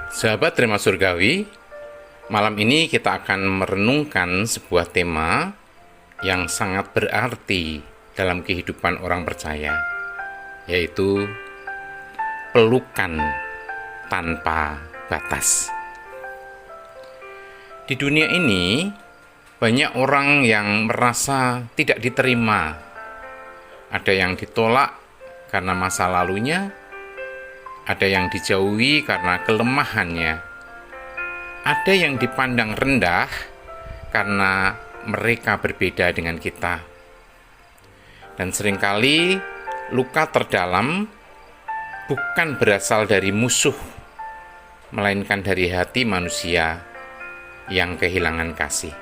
Sahabat Rema Surgawi, malam ini kita akan merenungkan sebuah tema yang sangat berarti dalam kehidupan orang percaya, yaitu pelukan tanpa batas. Di dunia ini, banyak orang yang merasa tidak diterima. Ada yang ditolak karena masa lalunya, ada yang dijauhi karena kelemahannya, ada yang dipandang rendah karena mereka berbeda dengan kita. Dan seringkali luka terdalam bukan berasal dari musuh, melainkan dari hati manusia yang kehilangan kasih.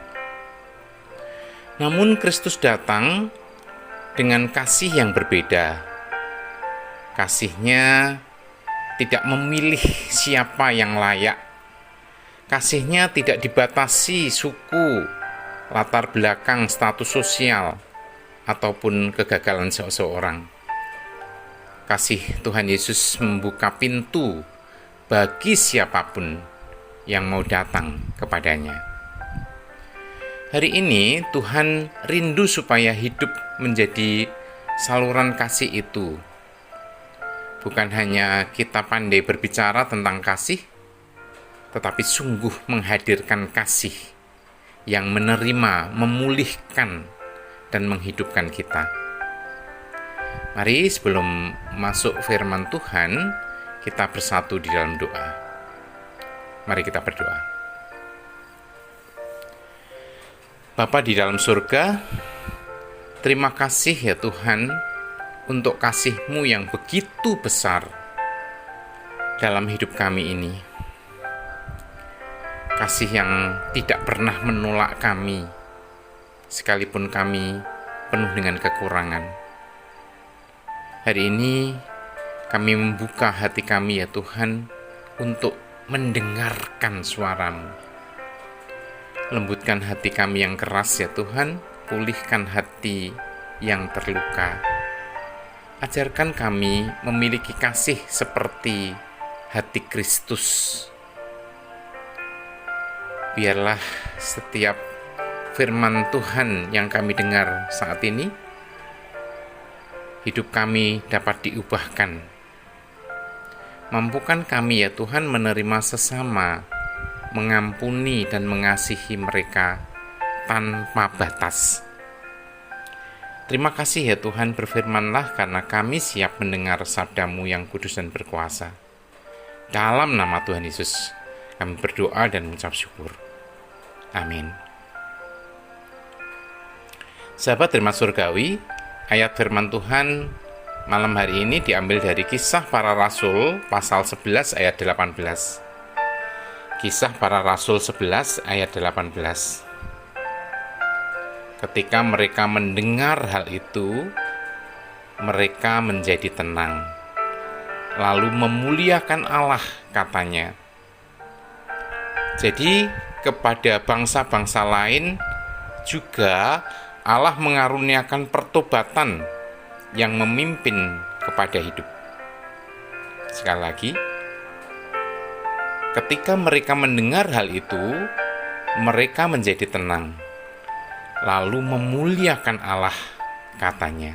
Namun Kristus datang dengan kasih yang berbeda. Kasih-Nya tidak memilih siapa yang layak. Kasih-Nya tidak dibatasi suku, latar belakang, status sosial, ataupun kegagalan seseorang. Kasih Tuhan Yesus membuka pintu bagi siapapun yang mau datang kepadanya. Hari ini Tuhan rindu supaya hidup menjadi saluran kasih itu. Bukan hanya kita pandai berbicara tentang kasih, tetapi sungguh menghadirkan kasih yang menerima, memulihkan, dan menghidupkan kita. Mari sebelum masuk firman Tuhan, kita bersatu di dalam doa. Mari kita berdoa. Bapa di dalam surga, terima kasih ya Tuhan, untuk kasih-Mu yang begitu besar dalam hidup kami ini. Kasih yang tidak pernah menolak kami, sekalipun kami penuh dengan kekurangan. Hari ini kami membuka hati kami ya Tuhan, untuk mendengarkan suara-Mu. Lembutkan hati kami yang keras ya Tuhan, pulihkan hati yang terluka. Ajarkan kami memiliki kasih seperti hati Kristus. Biarlah setiap firman Tuhan yang kami dengar saat ini, hidup kami dapat diubahkan. Mampukan kami ya Tuhan menerima sesama, mengampuni dan mengasihi mereka tanpa batas. Terima kasih ya Tuhan, berfirman-Lah karena kami siap mendengar sabda-Mu yang kudus dan berkuasa. Dalam nama Tuhan Yesus, kami berdoa dan mengucap syukur. Amin. Sahabat Rema Surgawi, ayat firman Tuhan malam hari ini diambil dari Kisah Para Rasul pasal 11 ayat 18. Kisah Para Rasul 11 ayat 18. Ketika mereka mendengar hal itu, mereka menjadi tenang, lalu memuliakan Allah, katanya. Jadi kepada bangsa-bangsa lain juga Allah mengaruniakan pertobatan yang memimpin kepada hidup. Sekali lagi, ketika mereka mendengar hal itu, mereka menjadi tenang, lalu memuliakan Allah, katanya.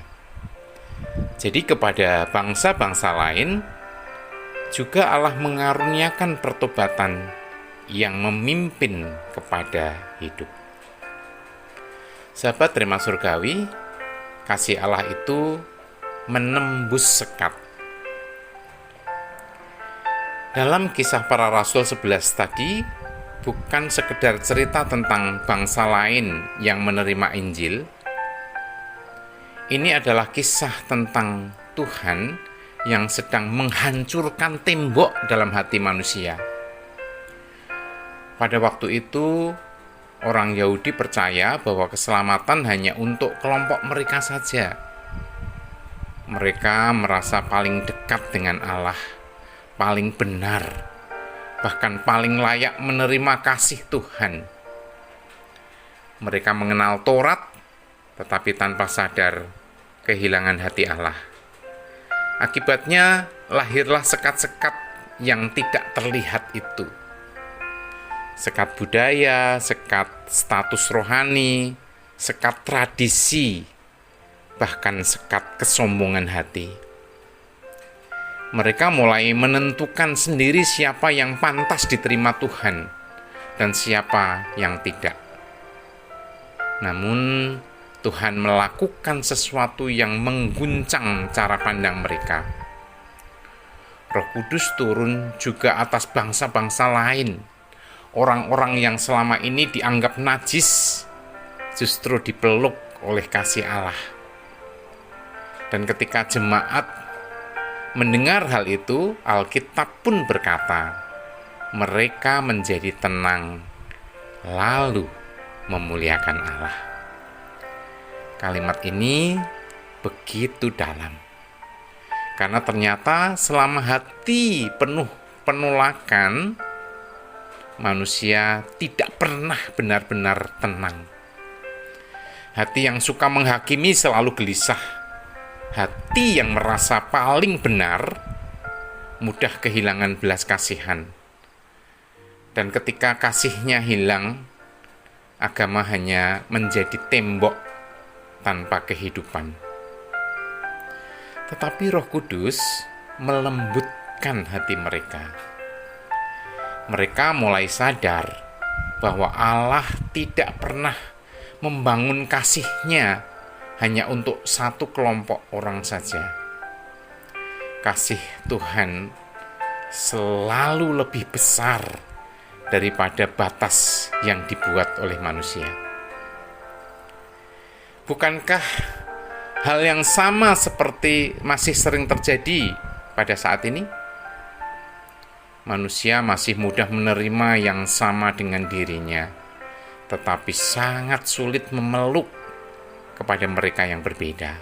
Jadi kepada bangsa-bangsa lain juga Allah mengaruniakan pertobatan yang memimpin kepada hidup. Sahabat Rema Surgawi, kasih Allah itu menembus sekat. Dalam Kisah Para Rasul 11 tadi, bukan sekedar cerita tentang bangsa lain yang menerima Injil. Ini adalah kisah tentang Tuhan yang sedang menghancurkan tembok dalam hati manusia. Pada waktu itu, orang Yahudi percaya bahwa keselamatan hanya untuk kelompok mereka saja. Mereka merasa paling dekat dengan Allah, paling benar, bahkan paling layak menerima kasih Tuhan. Mereka mengenal Taurat, tetapi tanpa sadar kehilangan hati Allah. Akibatnya lahirlah sekat-sekat yang tidak terlihat itu. Sekat budaya, sekat status rohani, sekat tradisi, bahkan sekat kesombongan hati. Mereka mulai menentukan sendiri siapa yang pantas diterima Tuhan dan siapa yang tidak. Namun, Tuhan melakukan sesuatu yang mengguncang cara pandang mereka. Roh Kudus turun juga atas bangsa-bangsa lain. Orang-orang yang selama ini dianggap najis justru dipeluk oleh kasih Allah. Dan ketika jemaat mendengar hal itu, Alkitab pun berkata, mereka menjadi tenang, lalu memuliakan Allah. Kalimat ini begitu dalam, karena ternyata selama hati penuh penolakan, manusia tidak pernah benar-benar tenang. Hati yang suka menghakimi selalu gelisah. Hati yang merasa paling benar mudah kehilangan belas kasihan. Dan ketika kasihnya hilang, agama hanya menjadi tembok tanpa kehidupan. Tetapi Roh Kudus melembutkan hati mereka. Mereka mulai sadar bahwa Allah tidak pernah membangun kasih-Nya hanya untuk satu kelompok orang saja. Kasih Tuhan selalu lebih besar daripada batas yang dibuat oleh manusia. Bukankah hal yang sama seperti masih sering terjadi pada saat ini? Manusia masih mudah menerima yang sama dengan dirinya, tetapi sangat sulit memeluk kepada mereka yang berbeda.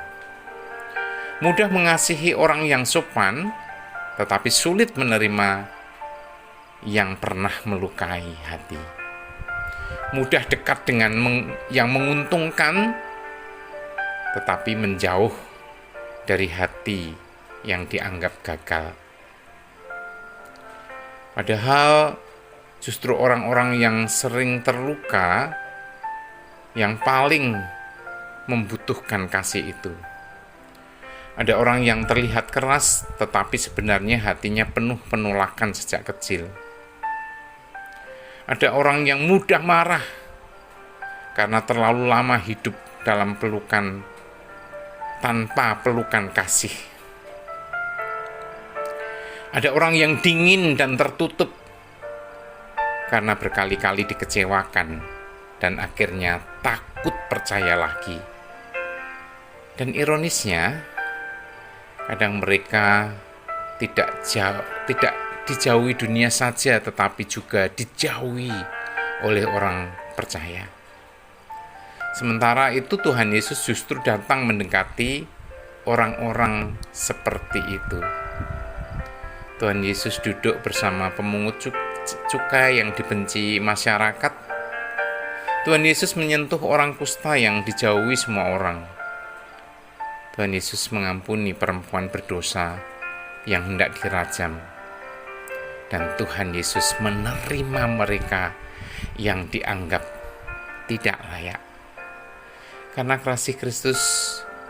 Mudah mengasihi orang yang sopan, tetapi sulit menerima yang pernah melukai hati. Mudah dekat dengan yang menguntungkan, tetapi menjauh dari hati yang dianggap gagal. Padahal justru orang-orang yang sering terluka yang paling membutuhkan kasih itu. Ada orang yang terlihat keras, tetapi sebenarnya hatinya penuh penolakan sejak kecil. Ada orang yang mudah marah karena terlalu lama hidup dalam pelukan tanpa pelukan kasih. Ada orang yang dingin dan tertutup karena berkali-kali dikecewakan dan akhirnya takut percaya lagi. Dan ironisnya, kadang mereka tidak dijauhi dunia saja, tetapi juga dijauhi oleh orang percaya. Sementara itu Tuhan Yesus justru datang mendekati orang-orang seperti itu. Tuhan Yesus duduk bersama pemungut cukai yang dibenci masyarakat. Tuhan Yesus menyentuh orang kusta yang dijauhi semua orang. Tuhan Yesus mengampuni perempuan berdosa yang hendak dirajam. Dan Tuhan Yesus menerima mereka yang dianggap tidak layak. Karena kasih Kristus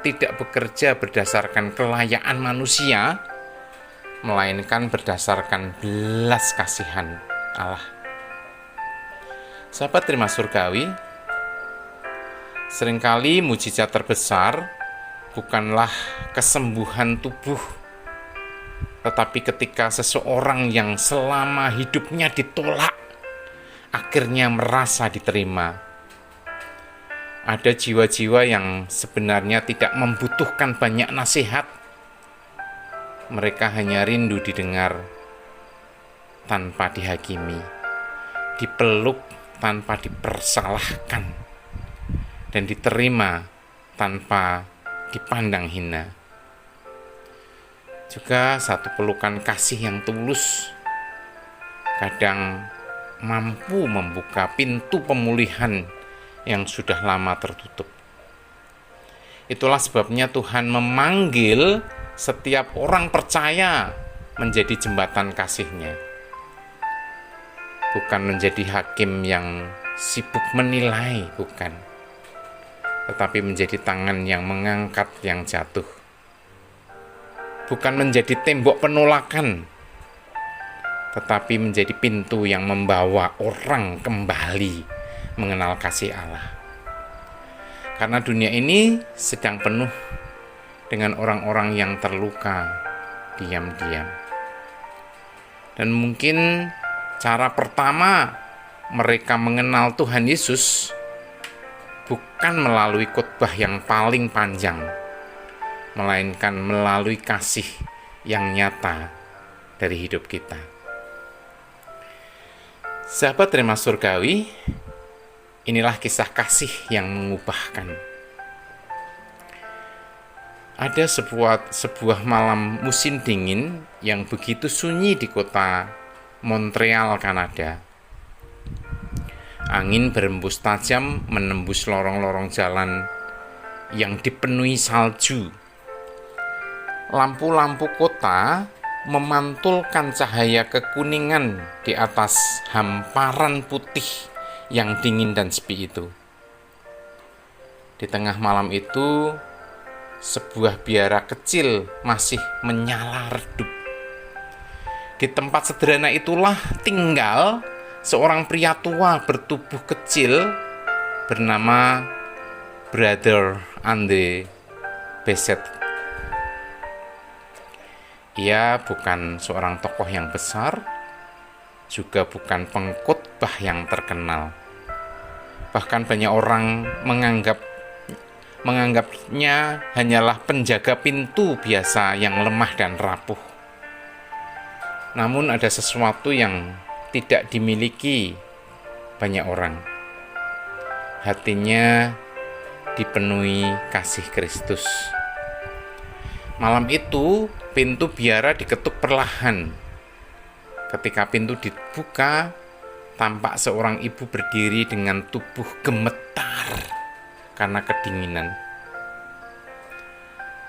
tidak bekerja berdasarkan kelayaan manusia, melainkan berdasarkan belas kasihan Allah. Sahabat terima surgawi, seringkali mujizat terbesar bukanlah kesembuhan tubuh, tetapi ketika seseorang yang selama hidupnya ditolak, akhirnya merasa diterima. Ada jiwa-jiwa yang sebenarnya tidak membutuhkan banyak nasihat. Mereka hanya rindu didengar tanpa dihakimi, dipeluk tanpa dipersalahkan, dan diterima tanpa dipandang hina. Juga satu pelukan kasih yang tulus kadang mampu membuka pintu pemulihan yang sudah lama tertutup. Itulah sebabnya Tuhan memanggil setiap orang percaya menjadi jembatan kasih-Nya. Bukan menjadi hakim yang sibuk menilai, bukan. Tetapi menjadi tangan yang mengangkat yang jatuh. Bukan menjadi tembok penolakan, tetapi menjadi pintu yang membawa orang kembali mengenal kasih Allah. Karena dunia ini sedang penuh dengan orang-orang yang terluka diam-diam. Dan mungkin cara pertama mereka mengenal Tuhan Yesus bukan melalui khotbah yang paling panjang, melainkan melalui kasih yang nyata dari hidup kita. Sahabat Rema Surgawi, inilah kisah kasih yang mengubahkan. Ada sebuah malam musim dingin yang begitu sunyi di kota Montreal, Kanada. Angin berembus tajam menembus lorong-lorong jalan yang dipenuhi salju. Lampu-lampu kota memantulkan cahaya kekuningan di atas hamparan putih yang dingin dan sepi itu. Di tengah malam itu, sebuah biara kecil masih menyala redup. Di tempat sederhana itulah tinggal seorang pria tua bertubuh kecil bernama Brother André Bessette. Ia bukan seorang tokoh yang besar, juga bukan pengkhotbah yang terkenal. Bahkan banyak orang menganggapnya hanyalah penjaga pintu biasa yang lemah dan rapuh. Namun ada sesuatu yang tidak dimiliki banyak orang. Hatinya dipenuhi kasih Kristus. Malam itu pintu biara diketuk perlahan. Ketika pintu dibuka, tampak seorang ibu berdiri dengan tubuh gemetar karena kedinginan.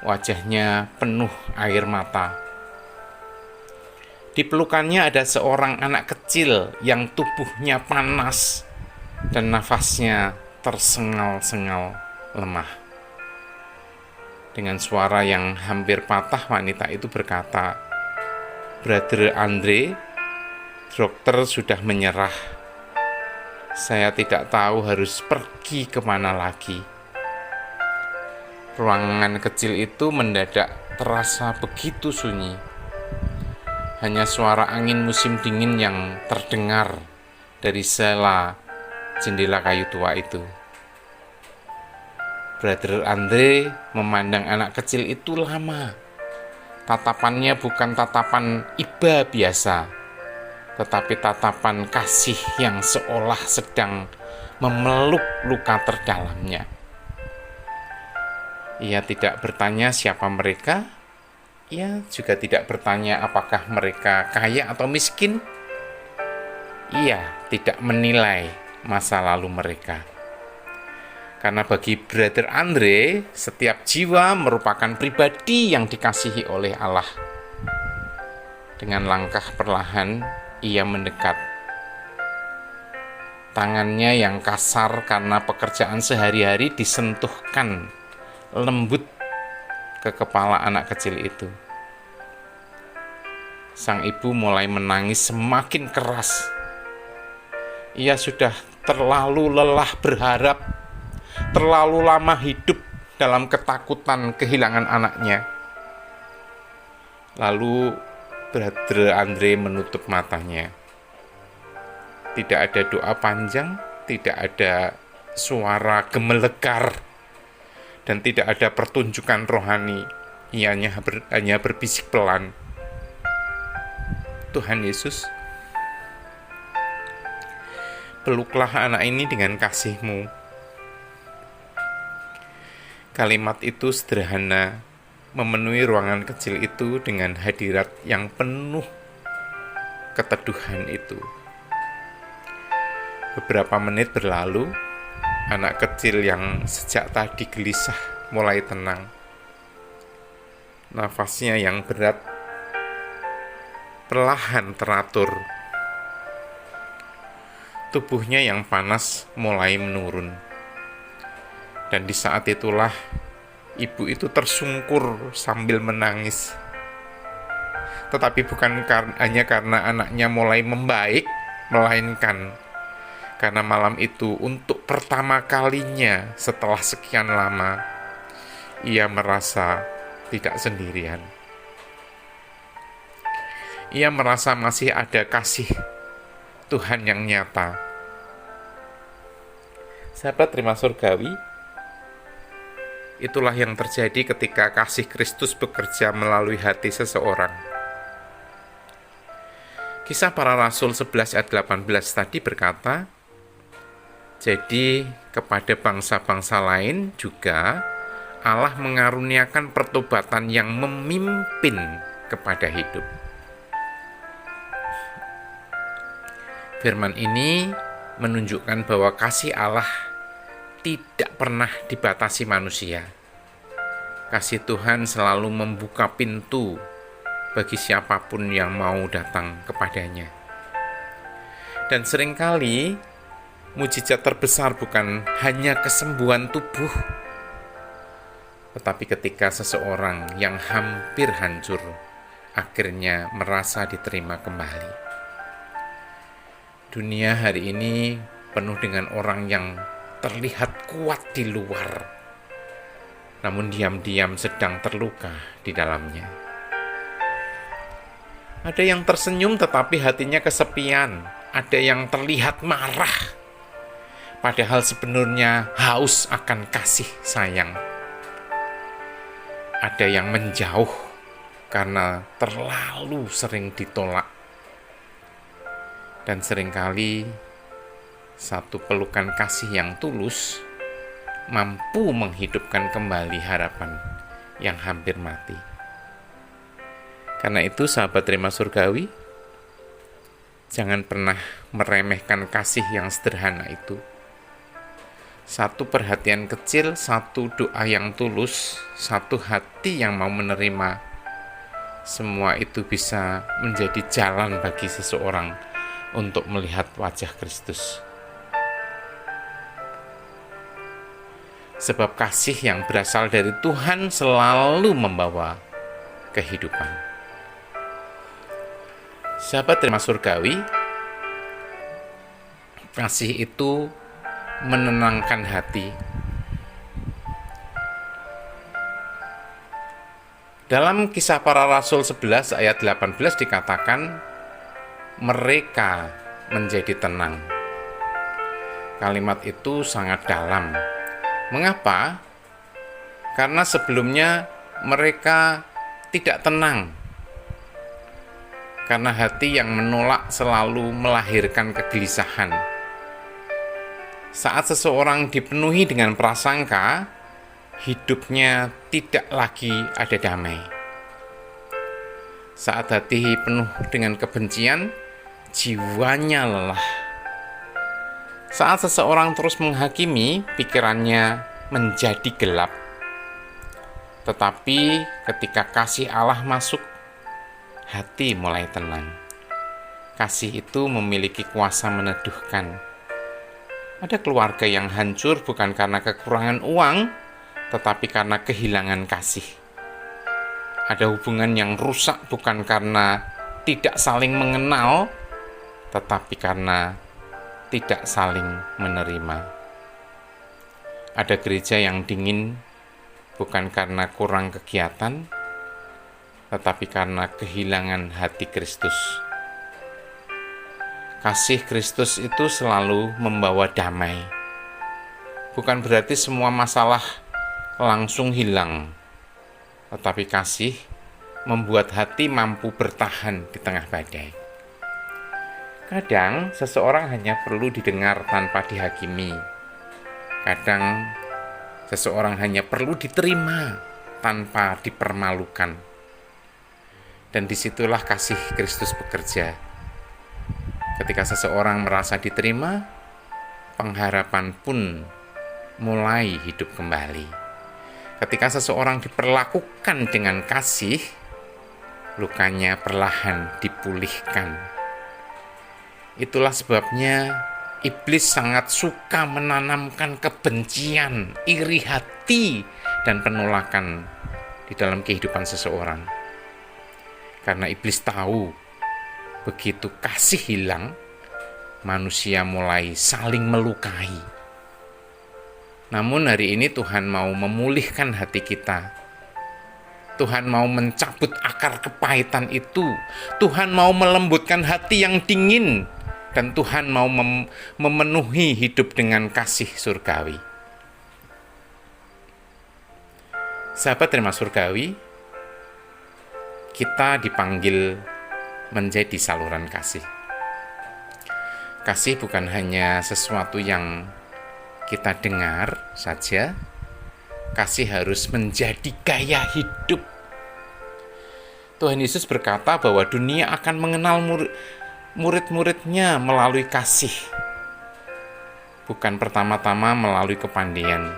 Wajahnya penuh air mata. Di pelukannya ada seorang anak kecil yang tubuhnya panas dan nafasnya tersengal-sengal lemah. Dengan suara yang hampir patah, wanita itu berkata, "Brother André, dokter sudah menyerah. Saya tidak tahu harus pergi kemana lagi." Ruangan kecil itu mendadak terasa begitu sunyi. Hanya suara angin musim dingin yang terdengar dari sela jendela kayu tua itu. Brother André memandang anak kecil itu lama. Tatapannya bukan tatapan iba biasa, tetapi tatapan kasih yang seolah sedang memeluk luka terdalamnya. Ia tidak bertanya siapa mereka. Ia juga tidak bertanya apakah mereka kaya atau miskin. Ia tidak menilai masa lalu mereka. Karena bagi Brother André, setiap jiwa merupakan pribadi yang dikasihi oleh Allah. Dengan langkah perlahan, ia mendekat. Tangannya yang kasar karena pekerjaan sehari-hari disentuhkan lembut ke kepala anak kecil itu. Sang ibu mulai menangis semakin keras. Ia sudah terlalu lelah berharap, terlalu lama hidup dalam ketakutan kehilangan anaknya. Lalu Brother André menutup matanya. Tidak ada doa panjang, tidak ada suara gemelegar, dan tidak ada pertunjukan rohani. Ia hanya berbisik pelan, "Tuhan Yesus, peluklah anak ini dengan kasih-Mu." Kalimat itu sederhana, memenuhi ruangan kecil itu dengan hadirat yang penuh keteduhan itu. Beberapa menit berlalu, anak kecil yang sejak tadi gelisah mulai tenang. Nafasnya yang berat perlahan teratur. Tubuhnya yang panas mulai menurun. Dan di saat itulah ibu itu tersungkur sambil menangis. Tetapi bukan hanya karena anaknya mulai membaik, melainkan karena malam itu untuk pertama kalinya setelah sekian lama, ia merasa tidak sendirian. Ia merasa masih ada kasih Tuhan yang nyata. Sahabat terima surgawi, itulah yang terjadi ketika kasih Kristus bekerja melalui hati seseorang. Kisah Para Rasul 11 ayat 18 tadi berkata, jadi kepada bangsa-bangsa lain juga Allah mengaruniakan pertobatan yang memimpin kepada hidup. Firman ini menunjukkan bahwa kasih Allah tidak pernah dibatasi manusia. Kasih Tuhan selalu membuka pintu bagi siapapun yang mau datang kepadanya. Dan seringkali mujizat terbesar bukan hanya kesembuhan tubuh, tetapi ketika seseorang yang hampir hancur akhirnya merasa diterima kembali. Dunia hari ini penuh dengan orang yang terlihat kuat di luar, namun diam-diam sedang terluka di dalamnya. Ada yang tersenyum tetapi hatinya kesepian. Ada yang terlihat marah, padahal sebenarnya haus akan kasih sayang. Ada yang menjauh karena terlalu sering ditolak. Dan seringkali satu pelukan kasih yang tulus mampu menghidupkan kembali harapan yang hampir mati. Karena itu sahabat terima surgawi, jangan pernah meremehkan kasih yang sederhana itu. Satu perhatian kecil, satu doa yang tulus, satu hati yang mau menerima, semua itu bisa menjadi jalan bagi seseorang untuk melihat wajah Kristus. Sebab kasih yang berasal dari Tuhan selalu membawa kehidupan. Sahabat terima surgawi, kasih itu menenangkan hati. Dalam Kisah Para Rasul 11 ayat 18 dikatakan, mereka menjadi tenang. Kalimat itu sangat dalam. Mengapa? Karena sebelumnya mereka tidak tenang. Karena hati yang menolak selalu melahirkan kegelisahan. Saat seseorang dipenuhi dengan prasangka, hidupnya tidak lagi ada damai. Saat hati penuh dengan kebencian, jiwanya lelah. Saat seseorang terus menghakimi, pikirannya menjadi gelap. Tetapi ketika kasih Allah masuk, hati mulai tenang. Kasih itu memiliki kuasa meneduhkan. Ada keluarga yang hancur bukan karena kekurangan uang, tetapi karena kehilangan kasih. Ada hubungan yang rusak bukan karena tidak saling mengenal, tetapi karena tidak saling menerima. Ada gereja yang dingin bukan karena kurang kegiatan, tetapi karena kehilangan hati Kristus. Kasih Kristus itu selalu membawa damai. Bukan berarti semua masalah langsung hilang, tetapi kasih membuat hati mampu bertahan di tengah badai. Kadang seseorang hanya perlu didengar tanpa dihakimi. Kadang seseorang hanya perlu diterima tanpa dipermalukan. Dan disitulah kasih Kristus bekerja. Ketika seseorang merasa diterima, pengharapan pun mulai hidup kembali. Ketika seseorang diperlakukan dengan kasih, lukanya perlahan dipulihkan. Itulah sebabnya iblis sangat suka menanamkan kebencian, iri hati, dan penolakan di dalam kehidupan seseorang. Karena iblis tahu begitu kasih hilang, manusia mulai saling melukai. Namun hari ini Tuhan mau memulihkan hati kita. Tuhan mau mencabut akar kepahitan itu. Tuhan mau melembutkan hati yang dingin. Dan Tuhan mau memenuhi hidup dengan kasih surgawi. Sahabat terima surgawi, kita dipanggil menjadi saluran kasih. Kasih bukan hanya sesuatu yang kita dengar saja. Kasih harus menjadi gaya hidup. Tuhan Yesus berkata bahwa dunia akan mengenal murid-muridnya melalui kasih. Bukan pertama-tama melalui kepandaian,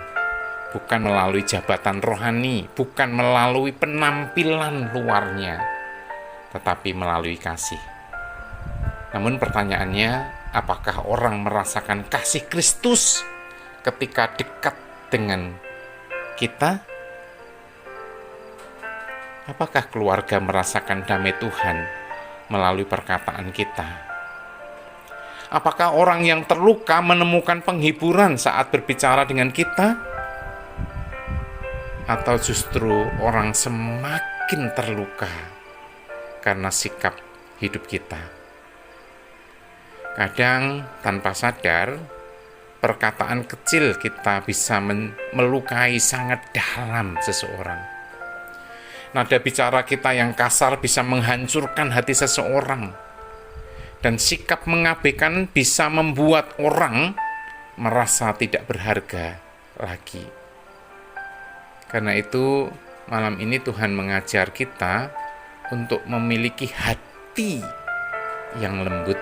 bukan melalui jabatan rohani, bukan melalui penampilan luarnya, tetapi melalui kasih. Namun pertanyaannya, apakah orang merasakan kasih Kristus ketika dekat dengan kita? Apakah keluarga merasakan damai Tuhan melalui perkataan kita? Apakah orang yang terluka menemukan penghiburan saat berbicara dengan kita? Atau justru orang semakin terluka karena sikap hidup kita? Kadang tanpa sadar, perkataan kecil kita bisa melukai sangat dalam seseorang. Nada bicara kita yang kasar bisa menghancurkan hati seseorang. Dan sikap mengabaikan bisa membuat orang merasa tidak berharga lagi. Karena itu, malam ini Tuhan mengajar kita untuk memiliki hati yang lembut.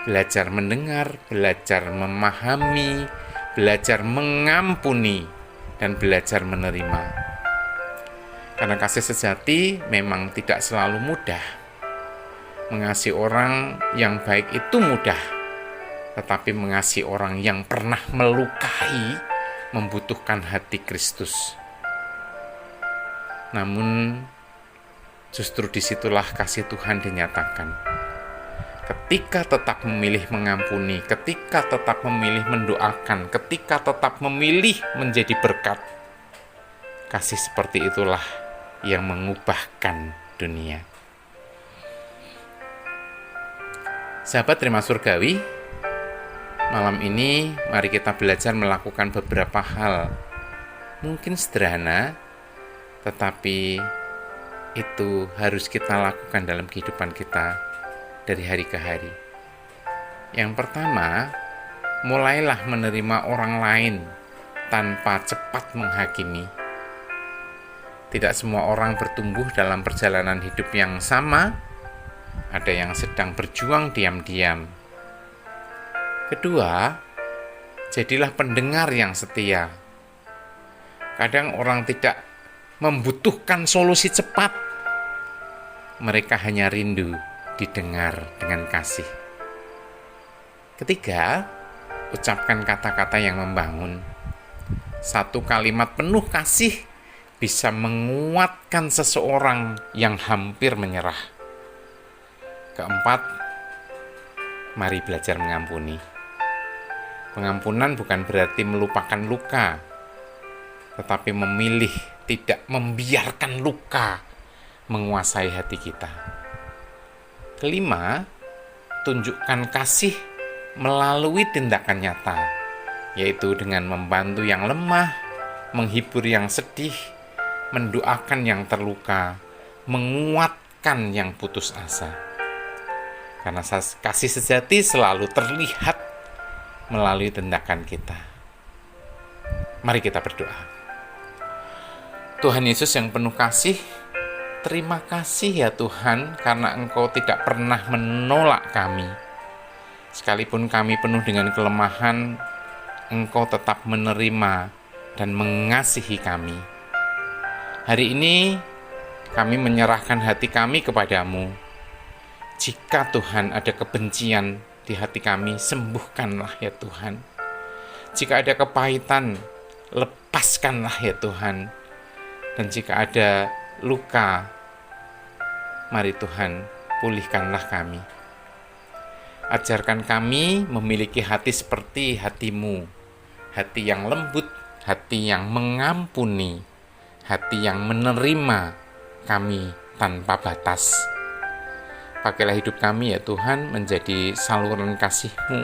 Belajar mendengar, belajar memahami, belajar mengampuni, dan belajar menerima. Karena kasih sejati memang tidak selalu mudah. Mengasihi orang yang baik itu mudah, tetapi mengasihi orang yang pernah melukai membutuhkan hati Kristus. Namun, justru disitulah kasih Tuhan dinyatakan. Ketika tetap memilih mengampuni, ketika tetap memilih mendoakan, ketika tetap memilih menjadi berkat, kasih seperti itulah yang mengubahkan dunia. Sahabat terima surgawi, malam ini mari kita belajar melakukan beberapa hal. Mungkin sederhana, tetapi itu harus kita lakukan dalam kehidupan kita dari hari ke hari. Yang pertama, mulailah menerima orang lain tanpa cepat menghakimi. Tidak semua orang bertumbuh dalam perjalanan hidup yang sama. Ada yang sedang berjuang diam-diam. Kedua, jadilah pendengar yang setia. Kadang orang tidak membutuhkan solusi cepat. Mereka hanya rindu didengar dengan kasih. Ketiga, ucapkan kata-kata yang membangun. Satu kalimat penuh kasih bisa menguatkan seseorang yang hampir menyerah. Keempat, mari belajar mengampuni. Pengampunan bukan berarti melupakan luka, tetapi memilih tidak membiarkan luka menguasai hati kita. Kelima, tunjukkan kasih melalui tindakan nyata, yaitu dengan membantu yang lemah, menghibur yang sedih, mendoakan yang terluka, menguatkan yang putus asa. Karena kasih sejati selalu terlihat melalui tindakan kita. Mari kita berdoa. Tuhan Yesus yang penuh kasih, terima kasih ya Tuhan, karena Engkau tidak pernah menolak kami. Sekalipun kami penuh dengan kelemahan, Engkau tetap menerima dan mengasihi kami. Hari ini Kami menyerahkan hati kami kepadamu. Jika Tuhan ada kebencian di hati kami, sembuhkanlah ya Tuhan. Jika ada kepahitan, lepaskanlah ya Tuhan. Dan jika ada luka, mari Tuhan, pulihkanlah kami. Ajarkan kami memiliki hati seperti hati-Mu, hati yang lembut, hati yang mengampuni, hati yang menerima kami tanpa batas. Pakailah hidup kami ya Tuhan menjadi saluran kasih-Mu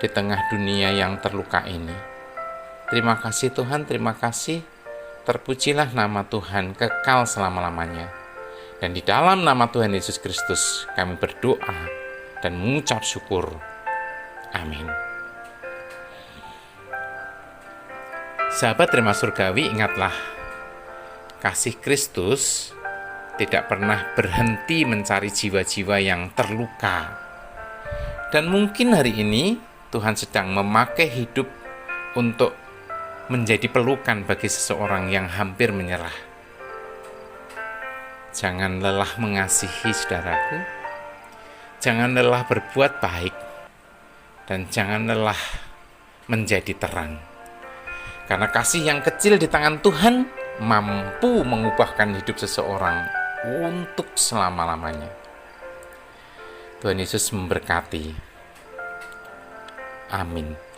di tengah dunia yang terluka ini. Terima kasih Tuhan, terima kasih. Terpujilah nama Tuhan kekal selama-lamanya. Dan di dalam nama Tuhan Yesus Kristus kami berdoa dan mengucap syukur. Amin. Sahabat Rema Surgawi, ingatlah, kasih Kristus tidak pernah berhenti mencari jiwa-jiwa yang terluka. Dan mungkin hari ini Tuhan sedang memakai hidup untuk menjadi pelukan bagi seseorang yang hampir menyerah. Jangan lelah mengasihi saudaraku, jangan lelah berbuat baik, dan jangan lelah menjadi terang. Karena kasih yang kecil di tangan Tuhan mampu mengubahkan hidup seseorang untuk selama-lamanya. Tuhan Yesus memberkati. Amin.